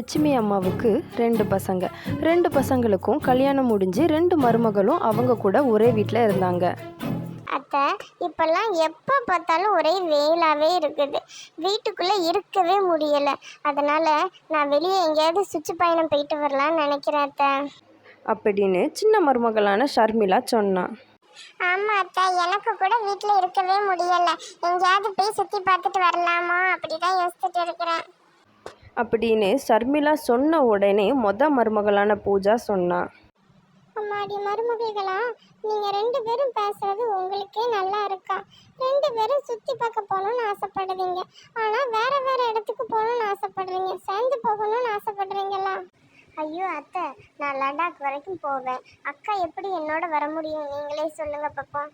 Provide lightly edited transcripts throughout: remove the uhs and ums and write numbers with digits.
லட்சுமி அம்மாவுக்கு 2 பசங்க. 2 பசங்களுக்கும் கல்யாணம் முடிஞ்சு 2 மருமகளும் அவங்க கூட ஒரே வீட்டில் இருந்தாங்க. அத்தை, இப்பெல்லாம் எப்போ பார்த்தாலும் ஒரே வெயிலாகவே இருக்குது. வீட்டுக்குள்ளே இருக்கவே முடியலை. அதனால் நான் வெளியே எங்கேயாவது சுற்றுப்பயணம் போயிட்டு வரலான்னு நினைக்கிறேன் அத்தை. அப்படின்னு சின்ன மருமகளான ஷர்மிளா சொன்னான். ஆமாம் அத்தை, எனக்கு கூட வீட்டில் இருக்கவே முடியலை. எங்கேயாவது போய் சுற்றி பார்த்துட்டு வரலாமா அப்படி தான் யோசிச்சுட்டு இருக்கிறேன். அப்படின்னு ஷர்மிளா சொன்ன உடனே மருமகளான பூஜா சொன்னான். அம்மாடி மருமகளா, நீங்கள் 2 பேரும் பேசுறது உங்களுக்கே நல்லா இருக்கா? 2 பேரும் சுற்றி பார்க்க போகணுன்னு ஆசைப்படுறீங்க, ஆனால் வேற வேற இடத்துக்கு போகணுன்னு ஆசைப்படுறீங்க. சேர்ந்து போகணும்னு ஆசைப்படுறீங்களா? ஐயோ அத்தை, நான் லடாக் வரைக்கும் போவேன். அக்கா எப்படி என்னோட வர முடியும்? நீங்களே சொல்லுங்க பாப்போம்.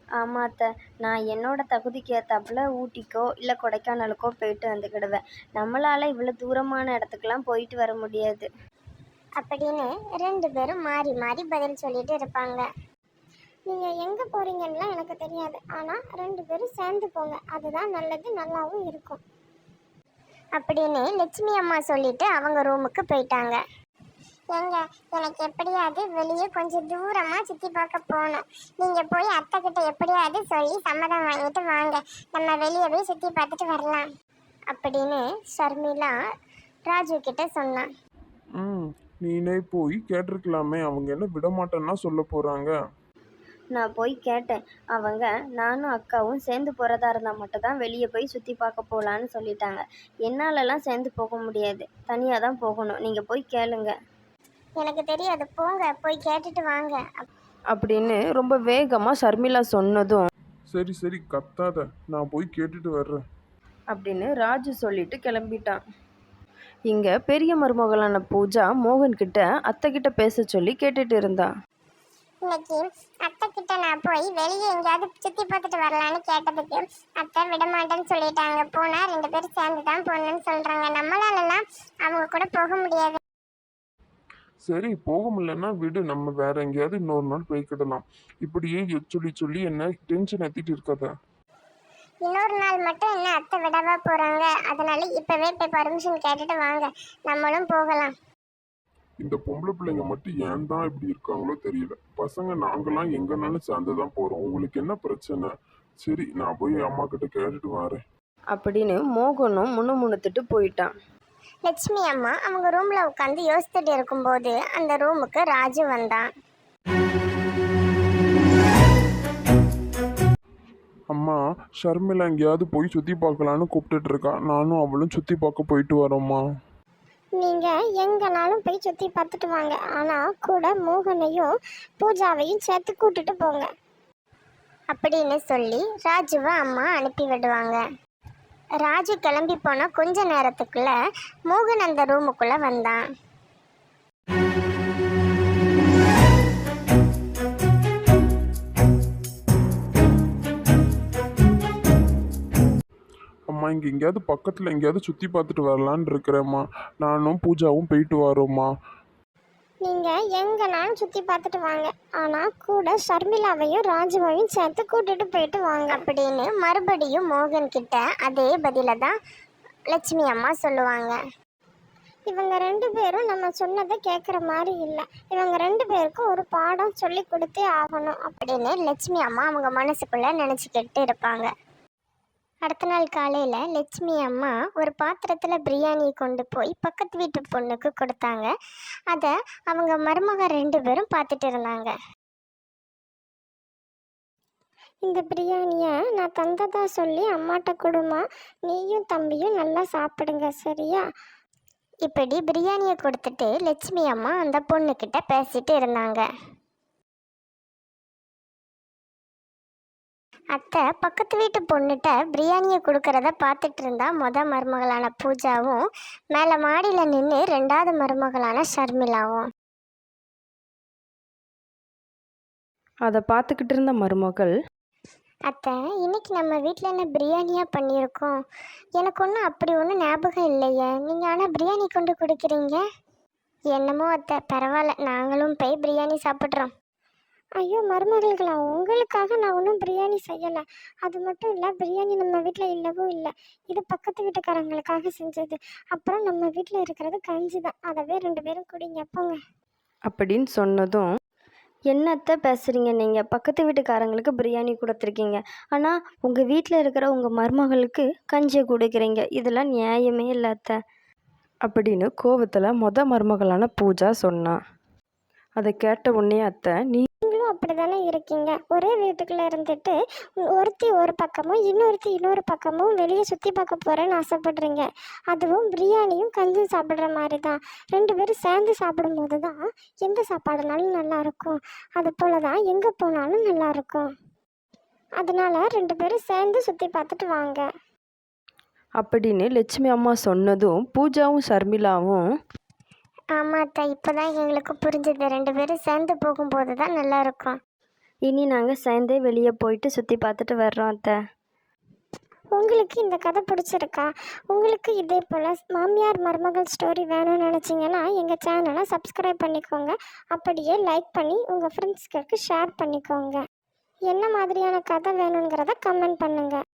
ஆமாம் அத்தை, நான் என்னோட தகுதிக்கு ஏற்றாப்புல ஊட்டிக்கோ இல்லை கொடைக்கானலுக்கோ போயிட்டு வந்துக்கிடுவேன். நம்மளால் இவ்வளோ தூரமான இடத்துக்கெலாம் போயிட்டு வர முடியாது அப்படின்னு 2 பேரும் மாறி மாறி பதில் சொல்லிட்டு இருப்பாங்க. நீங்கள் எங்கே போகிறீங்கன்னுலாம் எனக்கு தெரியாது, ஆனால் 2 பேரும் சேர்ந்து போங்க, அதுதான் நல்லது, நல்லாவும் இருக்கும் அப்படின்னு லட்சுமி அம்மா சொல்லிட்டு அவங்க ரூமுக்கு போயிட்டாங்க. ஏங்க, எனக்கு எப்படியாவது வெளியே கொஞ்சம் தூரமாக சுற்றி பார்க்க போகணும். நீங்கள் போய் அத்தை கிட்ட எப்படியாவது சொல்லி சம்மதம் வாங்கிட்டு வாங்க, நம்ம வெளியே போய் சுற்றி பார்த்துட்டு வரலாம் அப்படின்னு ஷர்மிளா ராஜு கிட்ட சொன்னான். நீனே போய் கேட்டிருக்கலாமே, அவங்க என்ன விடமாட்டேன்னா சொல்ல போகிறாங்க. நான் போய் கேட்டேன். அவங்க நானும் அக்காவும் சேர்ந்து போகிறதா இருந்தால் மட்டும் தான் வெளியே போய் சுற்றி பார்க்க போகலான்னு சொல்லிட்டாங்க. என்னாலலாம் சேர்ந்து போக முடியாது, தனியாக தான் போகணும். நீங்கள் போய் கேளுங்க. எனக்கு தெரியாது, போங்க, போய் கேட்டுட்டு வாங்க அப்படின்னு ரொம்ப வேகமாக ஷர்மிளா சொன்னதும், சரி சரி கத்தாத, நான் போய் கேட்டுட்டு வர்றேன் அப்படின்னு ராஜு சொல்லிட்டு கிளம்பிட்டான். இங்கே பெரிய மருமகளான பூஜா மோகன்கிட்ட அத்தைக்கிட்ட பேச சொல்லி கேட்டுட்டு இருந்தா. இன்னைக்கு அத்தை கிட்ட நான் போய் வெளியே எங்கேயாவது சுற்றி பார்த்துட்டு வரலான்னு கேட்டதுக்கு அத்தை விடமாட்டேன்னு சொல்லிட்டாங்க. போனால் 2 பேரும் சேர்ந்து தான் போகணுன்னு சொல்கிறாங்க. நம்மளாலலாம் அவங்க கூட போக முடியாது. சரி, போக முடியலன்னா விடு, நம்ம வேற எங்கேயாவது இன்னொரு நாள் போய்க்கிடலாம். இப்படியே சொல்லி சொல்லி என்ன டென்ஷன் ஏற்றிட்டு இருக்காத. இன்னொரு நாள் மட்டும் என்ன அத்தை விடவா போகிறாங்க? அதனால இப்போவே போய் பர்மிஷன் கேட்டுட்டு வாங்க, நம்மளும் போகலாம். இந்த பொம்பளை பிள்ளைங்க மட்டும் ஏன் தான் இப்படி இருக்காங்களோ தெரியல. பசங்க நாங்கெல்லாம் எங்கனாலும் சேர்ந்து தான் போகிறோம், உங்களுக்கு என்ன பிரச்சனை? சரி, நான் போய் அம்மா கிட்ட கேட்டுட்டு வரேன் அப்படின்னு மோகனும் முணுமுணுத்துட்டு போயிட்டான். லட்சுமி அம்மா அவங்க ரூமில் உட்காந்து யோசித்துட்டு இருக்கும்போது அந்த ரூமுக்கு ராஜு வந்தான். அம்மா, ஷர்மிளா எங்கேயாவது போய் சுற்றி பார்க்கலான்னு கூப்பிட்டுட்டு இருக்கா. நானும் அவளும் சுற்றி பார்க்க போயிட்டு வரோம்மா. நீங்கள் எங்கேனாலும் போய் சுற்றி பார்த்துட்டு வாங்க, ஆனால் கூட மோகனையும் பூஜாவையும் சேர்த்து கூட்டிட்டு போங்க அப்படின்னு சொல்லி ராஜுவை அம்மா அனுப்பி விடுவாங்க. ராஜு கிளம்பி போன கொஞ்ச நேரத்துக்குள்ள மோகன் அந்த ரூமுக்குள்ளே வந்தான். அம்மா, இங்கே எங்கேயாவது பக்கத்தில் எங்கேயாவது சுற்றி பார்த்துட்டு வரலான்னு இருக்கிறேம்மா. நானும் பூஜாவும் போயிட்டு வரோம்மா. நீங்கள் எங்கேனாலும் சுற்றி பார்த்துட்டு வாங்க, ஆனால் கூட ஷர்மிளாவையும் ராஜுவையும் சேர்த்து கூட்டிட்டு போயிட்டு வாங்க அப்படின்னு மறுபடியும் மோகன் கிட்ட அதே பதிலை தான் லட்சுமி அம்மா சொல்லுவாங்க. இவங்க 2 பேரும் நம்ம சொன்னதை கேட்குற மாதிரி இல்லை, இவங்க 2 பேருக்கும் ஒரு பாடம் சொல்லி கொடுத்தே ஆகணும் அப்படின்னு லட்சுமி அம்மா அவங்க மனசுக்குள்ளே நினச்சிக்கிட்டு இருப்பாங்க. அடுத்த நாள் காலையில் லட்சுமி அம்மா ஒரு பாத்திரத்தில் பிரியாணி கொண்டு போய் பக்கத்து வீட்டு பொண்ணுக்கு கொடுத்தாங்க. அதை அவங்க மருமக 2 பேரும் பார்த்துட்டு இருந்தாங்க. இந்த பிரியாணியை நான் தந்ததா சொல்லி அம்மாட்ட கொடுமா, நீயும் தம்பியும் நல்லா சாப்பிடுங்க, சரியா? இப்படி பிரியாணியை கொடுத்துட்டு லட்சுமி அம்மா அந்த பொண்ணுக்கிட்ட பேசிட்டு இருந்தாங்க. அத்தை பக்கத்து வீட்டு பொண்ணுகிட்ட பிரியாணியை கொடுக்கறத பார்த்துட்டு இருந்தா மருமகளான பூஜாவும், மேலே மாடியில் நின்று 2வது மருமகளான ஷர்மிளாவும். அதை பார்த்துக்கிட்டு இருந்த மருமகள், அத்தை, இன்னைக்கு நம்ம வீட்டில் என்ன பிரியாணியாக பண்ணியிருக்கோம்? எனக்கு ஒன்றும் அப்படி ஒன்றும் ஞாபகம் இல்லையே, நீங்கள் ஆனால் பிரியாணி கொண்டு கொடுக்குறீங்க. என்னமோ அத்தை, பரவாயில்ல, நாங்களும் போய் பிரியாணி சாப்பிட்றோம் ஐயோ மருமகள்களா, உங்களுக்காக நான் ஒன்றும் பிரியாணி செய்யலை. அது மட்டும் இல்லை, பிரியாணி நம்ம வீட்டில் இல்லவும் இல்லை. இது பக்கத்து வீட்டுக்காரங்களுக்காக செஞ்சது. அப்புறம் நம்ம வீட்டில் இருக்கிறது கஞ்சி தான், அதவே 2 பேரும் குடிங்க போங்க. அப்படின்னு சொன்னதும் என்னத்த பேசுகிறீங்க நீங்கள்? பக்கத்து வீட்டுக்காரங்களுக்கு பிரியாணி கொடுத்துருக்கீங்க, ஆனால் உங்கள் வீட்டில் இருக்கிற உங்கள் மருமகளுக்கு கஞ்சியை கொடுக்குறீங்க. இதெல்லாம் நியாயமே இல்லை அத்தை. அப்படின்னு கோவத்தில் மருமகளான பூஜா சொன்னா. அதை கேட்ட உடனே அத்தை, நீங்களும் அப்படி தானே இருக்கீங்க. ஒரே வீட்டுக்குள்ளே இருந்துட்டு ஒருத்தி ஒரு பக்கமும் இன்னொருத்தி இன்னொரு பக்கமும் வெளியே சுற்றி பார்க்க போகிறேன்னு ஆசைப்படுறீங்க. அதுவும் பிரியாணியும் கஞ்சும் சாப்பிட்ற மாதிரி தான். 2 பேரும் சேர்ந்து சாப்பிடும்போது தான் எந்த சாப்பாடுனாலும் நல்லாயிருக்கும். அது போல தான் எங்கே போனாலும் நல்லாயிருக்கும். அதனால 2 பேரும் சேர்ந்து சுற்றி பார்த்துட்டு வாங்க. அப்படின்னு லட்சுமி அம்மா சொன்னதும் பூஜாவும் ஷர்மிளாவும், ஆமாம் அத்தை, இப்போ தான் எங்களுக்கு புரிஞ்சுது. 2 பேரும் சேர்ந்து போகும்போது தான் நல்லாயிருக்கும். இனி நாங்கள் சேர்ந்தே வெளியே போயிட்டு சுற்றி பார்த்துட்டு வர்றோம் அத்தை. உங்களுக்கு இந்த கதை பிடிச்சிருக்கா? உங்களுக்கு இதே போல் மாமியார் மருமகள் ஸ்டோரி வேணும்னு நினச்சிங்கன்னா எங்கள் சேனலை சப்ஸ்கிரைப் பண்ணிக்கோங்க. அப்படியே லைக் பண்ணி உங்கள் ஃப்ரெண்ட்ஸ்களுக்கு ஷேர் பண்ணிக்கோங்க. என்ன மாதிரியான கதை வேணுங்கிறத கமெண்ட் பண்ணுங்கள்.